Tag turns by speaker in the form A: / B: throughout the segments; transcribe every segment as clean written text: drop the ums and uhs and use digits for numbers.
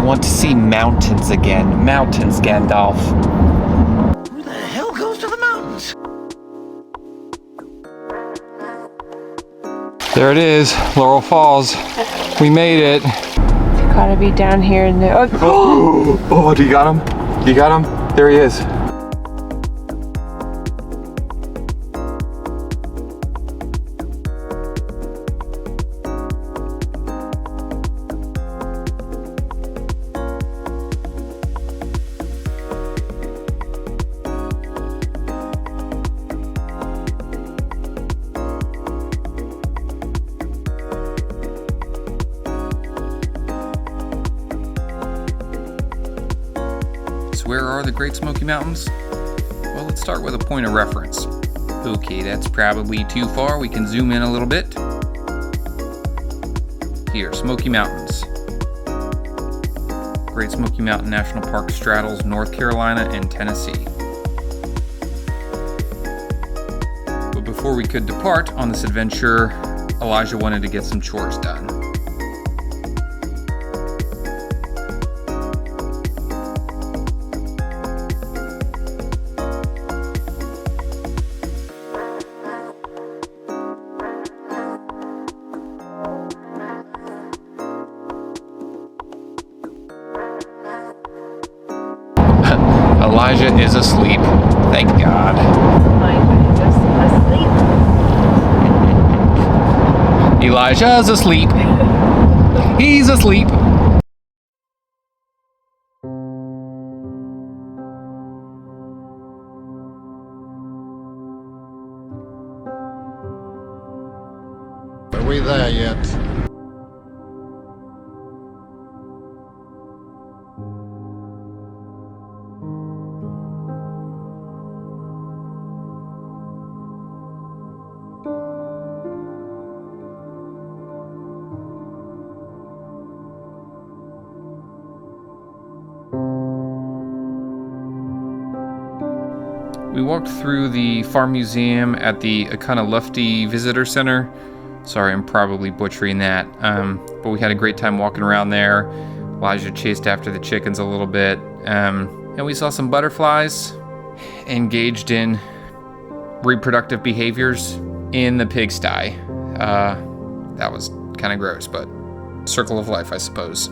A: want to see mountains again. Mountains, Gandalf.
B: Who the hell goes to the mountains?
A: There it is, Laurel Falls. We made it.
C: It's gotta be down here in the...
A: Oh, do you got him? You got him? There he is.
D: Where are the Great Smoky Mountains? Well, let's start with a point of reference. Okay, that's probably too far. We can zoom in a little bit. Here, Smoky Mountains. Great Smoky Mountain National Park straddles North Carolina and Tennessee. But before we could depart on this adventure, Elijah wanted to get some chores done.
A: Elijah is asleep. Thank God. Elijah's asleep. He's asleep.
E: Are we there yet?
D: We walked through the farm museum at the Oconaluftee Visitor Center. Sorry, I'm probably butchering that. But we had a great time walking around there. Elijah chased after the chickens a little bit. And we saw some butterflies engaged in reproductive behaviors in the pigsty. That was kind of gross, but circle of life, I suppose.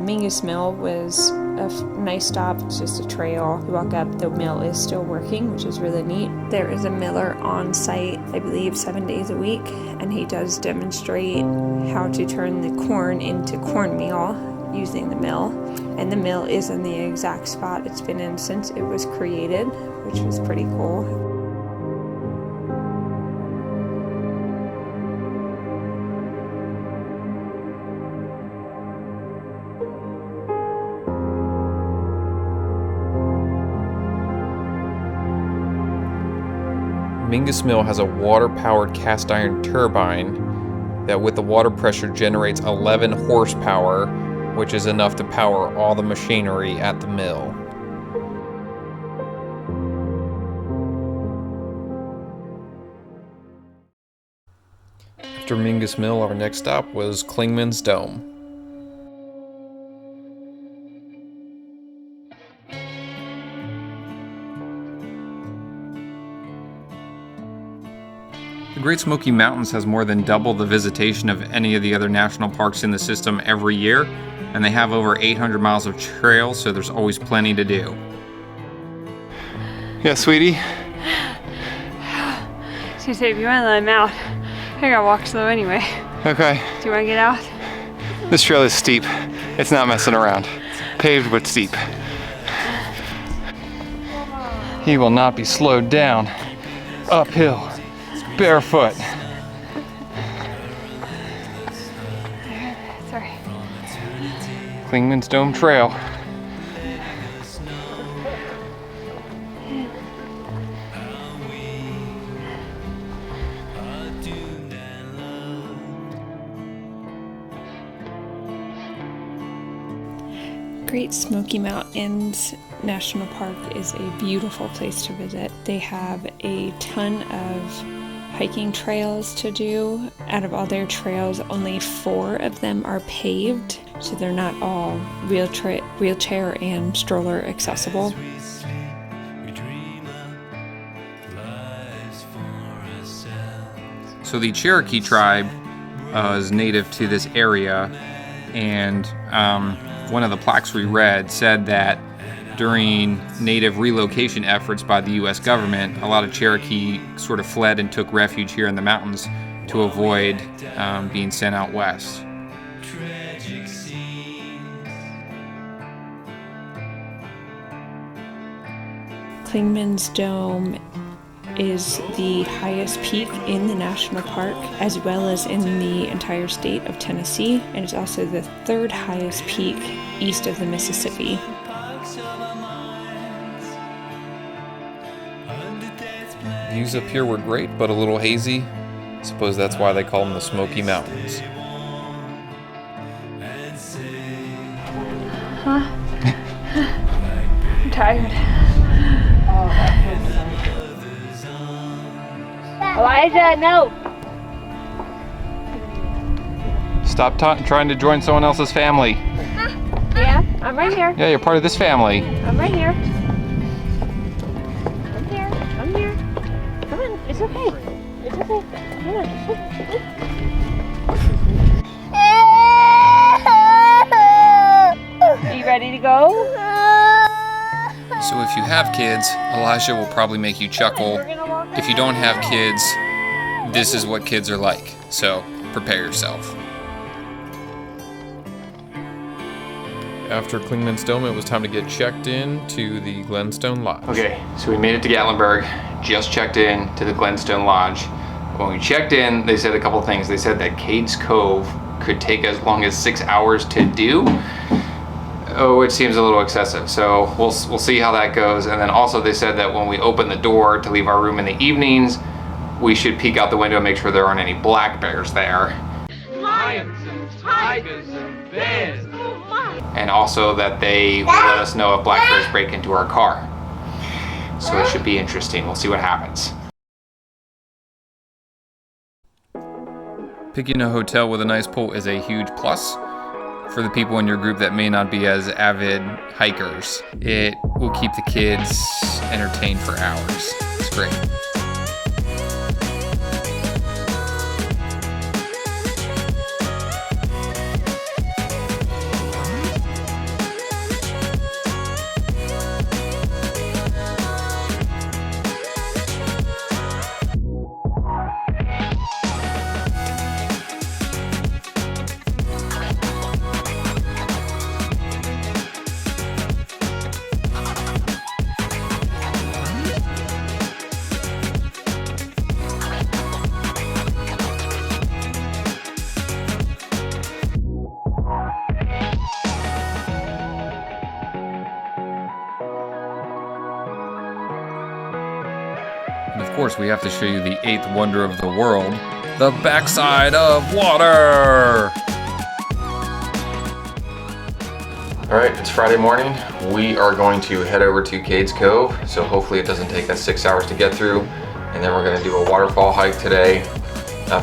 C: Mingus Mill was a nice stop. It's just a trail. You walk up, the mill is still working, which is really neat. There is a miller on site, I believe 7 days a week, and he does demonstrate how to turn the corn into cornmeal using the mill. And the mill is in the exact spot it's been in since it was created, which was pretty cool.
D: Mingus Mill has a water-powered cast iron turbine that with the water pressure generates 11 horsepower, which is enough to power all the machinery at the mill. After Mingus Mill, our next stop was Clingmans Dome. The Great Smoky Mountains has more than double the visitation of any of the other national parks in the system every year, and they have over 800 miles of trails, so there's always plenty to do.
A: Yeah, sweetie?
C: She said, if you want to let him out, I gotta walk slow anyway.
A: Okay.
C: Do you want to get out?
A: This trail is steep. It's not messing around. Paved but steep. He will not be slowed down. Uphill. Barefoot.
C: Sorry.
A: Clingmans Dome Trail.
C: Great Smoky Mountains National Park is a beautiful place to visit. They have a ton of hiking trails to do. Out of all their trails, only 4 of them are paved, so they're not all wheelchair and stroller accessible.
D: So the Cherokee tribe is native to this area, and one of the plaques we read said that during native relocation efforts by the U.S. government, a lot of Cherokee sort of fled and took refuge here in the mountains to avoid being sent out west.
C: Clingmans Dome is the highest peak in the national park, as well as in the entire state of Tennessee, and it's also the 3rd highest peak east of the Mississippi.
D: Views up here were great, but a little hazy. I suppose that's why they call them the Smoky Mountains.
C: I'm tired.
F: Elijah, no!
A: Stop trying to join someone else's family.
F: Yeah, I'm right here.
A: Yeah, you're part of this family.
F: I'm right here. I'm here. Come on, it's okay. It's okay. Come on. Are you ready to go?
D: So if you have kids, Elijah will probably make you chuckle. If you don't have kids, this is what kids are like. So prepare yourself. After Clingmans Dome, it was time to get checked in to the Glenstone Lodge.
A: Okay, so we made it to Gatlinburg, just checked in to the Glenstone Lodge. When we checked in, they said a couple things. They said that Cades Cove could take as long as 6 hours to do. Oh, it seems a little excessive, so we'll see how that goes. And then also they said that when we open the door to leave our room in the evenings, we should peek out the window and make sure there aren't any black bears there.
G: Lions and tigers and bears.
A: And also that they will let us know if black bears break into our car. So it should be interesting. We'll see what happens.
D: Picking a hotel with a nice pool is a huge plus for the people in your group that may not be as avid hikers. It will keep the kids entertained for hours. It's great. And of course, we have to show you the 8th wonder of the world, the backside of water.
A: All right, it's Friday morning. We are going to head over to Cades Cove. So hopefully it doesn't take us 6 hours to get through. And then we're gonna do a waterfall hike today.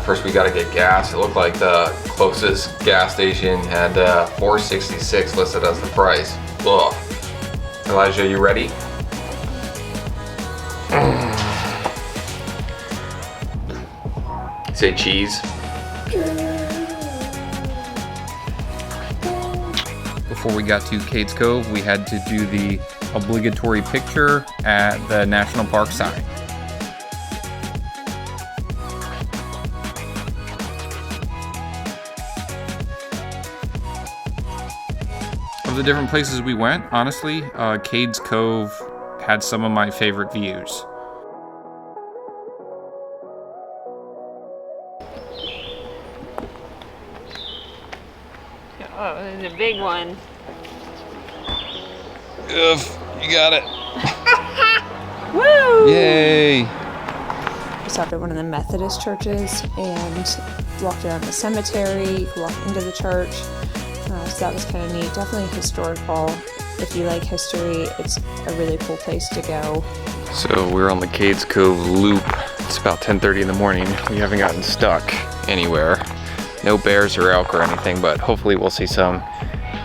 A: First we gotta get gas. It looked like the closest gas station had $4.66 listed as the price. Ugh. Elijah, you ready? Say cheese.
D: Before we got to Cades Cove, we had to do the obligatory picture at the national park sign. Of the different places we went, honestly, Cades Cove had some of my favorite views.
F: Oh, this is a big one.
A: You got it.
F: Woo!
A: Yay.
C: We stopped at one of the Methodist churches and walked around the cemetery, walked into the church. So that was kind of neat. Definitely historical. If you like history, it's a really cool place to go.
D: So we're on the Cades Cove loop. It's about 10:30 in the morning. We haven't gotten stuck anywhere. No bears or elk or anything, but hopefully we'll see some.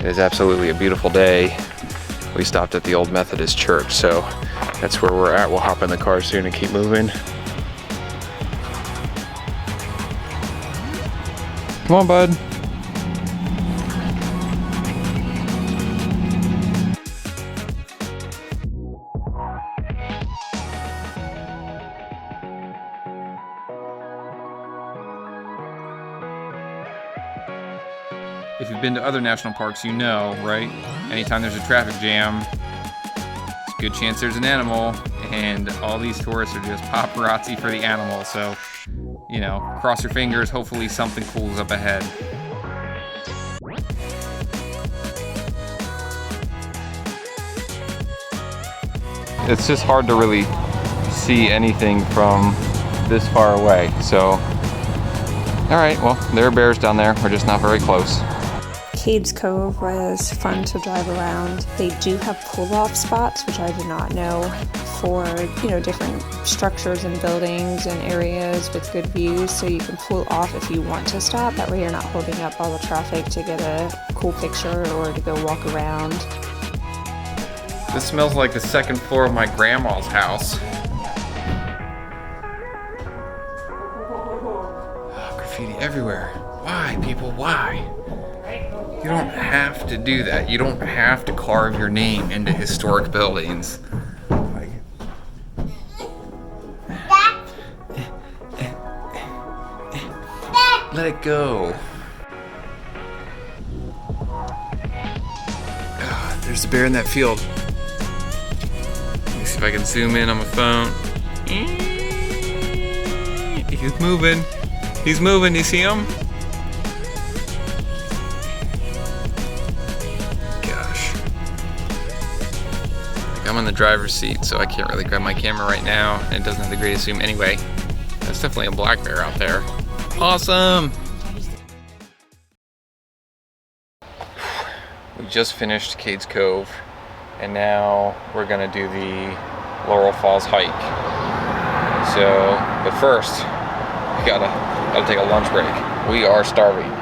D: It is absolutely a beautiful day. We stopped at the old Methodist church, so that's where we're at. We'll hop in the car soon and keep moving. Come on, bud. If you've been to other national parks, you know, right? Anytime there's a traffic jam, it's a good chance there's an animal, and all these tourists are just paparazzi for the animal. So, you know, cross your fingers, hopefully something cool's up ahead. It's just hard to really see anything from this far away, so. All right, well, there are bears down there. We're just not very close.
C: Cades Cove was fun to drive around. They do have pull-off spots, which I did not know, for, you know, different structures and buildings and areas with good views, so you can pull off if you want to stop. That way you're not holding up all the traffic to get a cool picture or to go walk around.
D: This smells like the second floor of my grandma's house. Oh, graffiti everywhere. Why, people, why? You don't have to do that. You don't have to carve your name into historic buildings. Let it go. Ah, there's a bear in that field. Let me see if I can zoom in on my phone. He's moving. He's moving. You see him? I'm in the driver's seat, so I can't really grab my camera right now, and it doesn't have the greatest zoom anyway. That's definitely a black bear out there. Awesome! We just finished Cades Cove, and now we're gonna do the Laurel Falls hike. So, but first, we gotta take a lunch break. We are starving.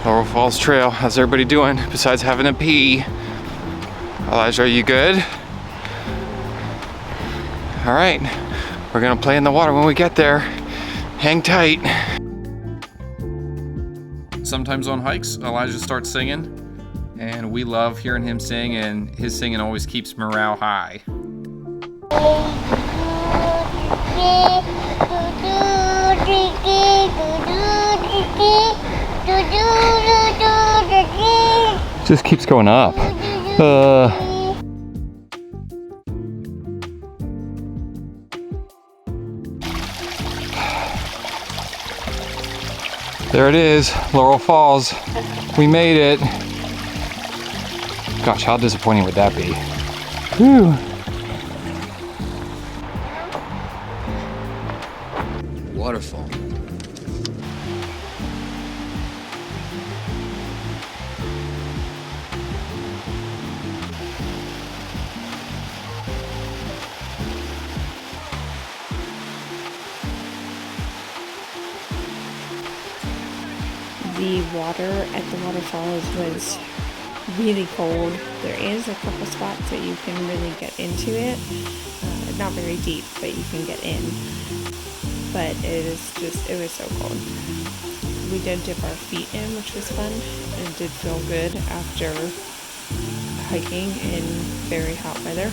D: Laurel Falls Trail. How's everybody doing besides having a pee? Elijah, are you good? All right, we're gonna play in the water when we get there. Hang tight. Sometimes on hikes, Elijah starts singing, and we love hearing him sing, and his singing always keeps morale high. Just keeps going up. There it is, Laurel Falls. We made it. Gosh, how disappointing would that be? Whew.
H: Waterfall.
C: The water at the waterfalls was really cold. There is a couple spots that you can really get into it. Not very deep, but you can get in. But it was so cold. We did dip our feet in, which was fun. It did feel good after hiking in very hot weather.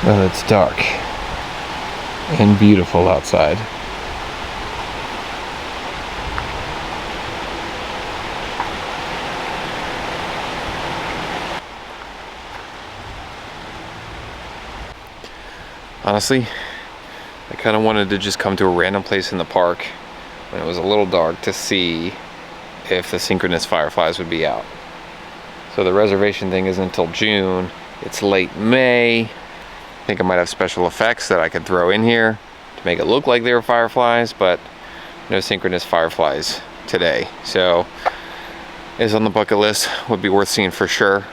D: Well, it's dark and beautiful outside. Honestly, I kind of wanted to just come to a random place in the park when it was a little dark to see if the synchronous fireflies would be out. So the reservation thing isn't until June. It's late May. I think I might have special effects that I could throw in here to make it look like they were fireflies, but no synchronous fireflies today. So it's on the bucket list, would be worth seeing for sure.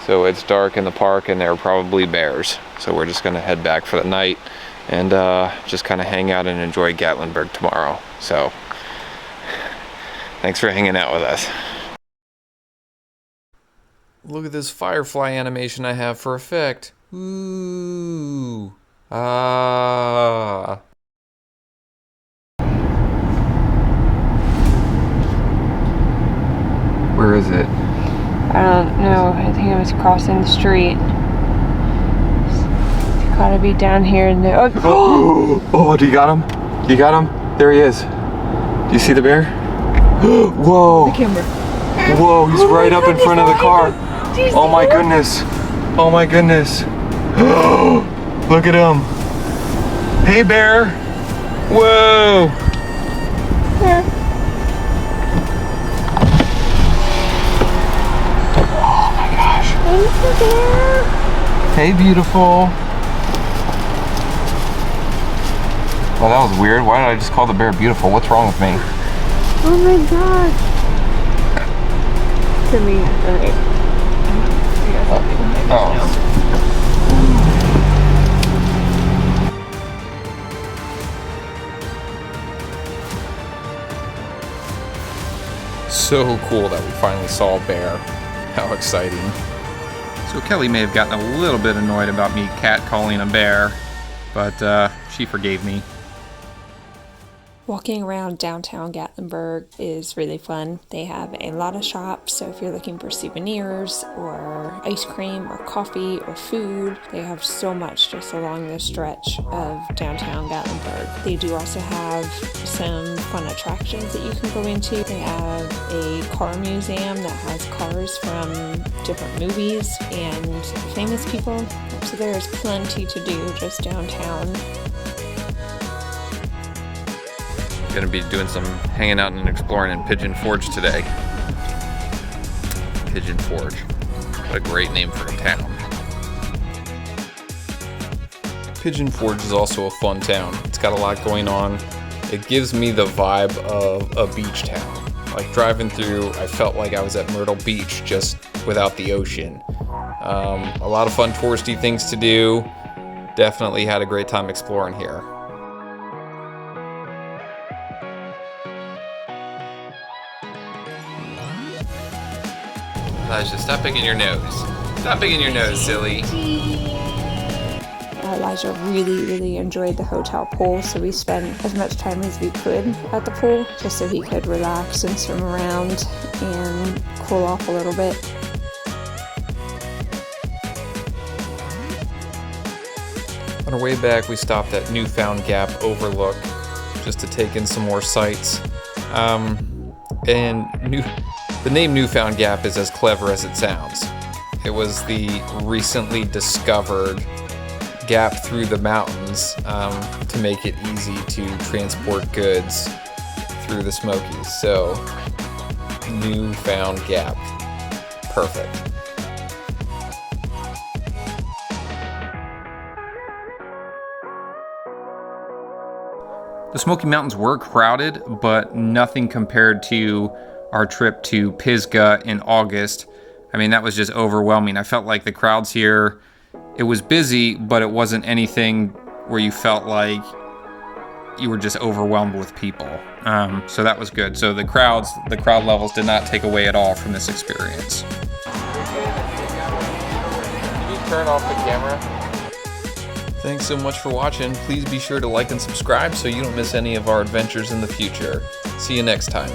D: So it's dark in the park and there are probably bears. So we're just gonna head back for the night and just kind of hang out and enjoy Gatlinburg tomorrow. So thanks for hanging out with us. Look at this firefly animation I have for effect. Ooh. Ah. Where is it?
C: I don't know. I think I was crossing the street. It's gotta be down here in the...
D: Oh, do you got him? You got him? There he is. Do you see the bear? Whoa.
C: The camera.
D: Whoa, he's right up in front of the car. Oh my goodness. Oh my goodness. Look at him. Hey, bear. Whoa.
C: Yeah.
D: Oh my gosh. Hey, beautiful. Well, that was weird. Why did I just call the bear beautiful? What's wrong with me?
C: Oh my god. To me, okay.
D: Oh. So cool that we finally saw a bear. How exciting. So Kelly may have gotten a little bit annoyed about me catcalling a bear, but she forgave me.
C: Walking around downtown Gatlinburg is really fun. They have a lot of shops, so if you're looking for souvenirs or ice cream or coffee or food, they have so much just along this stretch of downtown Gatlinburg. They do also have some fun attractions that you can go into. They have a car museum that has cars from different movies and famous people, so there's plenty to do just downtown.
D: Gonna be doing some hanging out and exploring in Pigeon Forge today. Pigeon Forge. What a great name for a town. Pigeon Forge is also a fun town. It's got a lot going on. It gives me the vibe of a beach town. Like driving through, I felt like I was at Myrtle Beach, just without the ocean. A lot of fun touristy things to do. Definitely had a great time exploring here. Elijah, stop picking your nose. Stop picking your nose, silly.
C: Elijah really enjoyed the hotel pool, so we spent as much time as we could at the pool, just so he could relax and swim around and cool off a little bit.
D: On our way back, we stopped at Newfound Gap Overlook just to take in some more sights. The name Newfound Gap is as clever as it sounds. It was the recently discovered gap through the mountains to make it easy to transport goods through the Smokies. So, Newfound Gap. Perfect. The Smoky Mountains were crowded, but nothing compared to our trip to Pisgah in August. I mean, that was just overwhelming. I felt like the crowds here, it was busy, but it wasn't anything where you felt like you were just overwhelmed with people. So that was good. So the crowd levels did not take away at all from this experience. Can you turn off the camera? Thanks so much for watching. Please be sure to like and subscribe so you don't miss any of our adventures in the future. See you next time.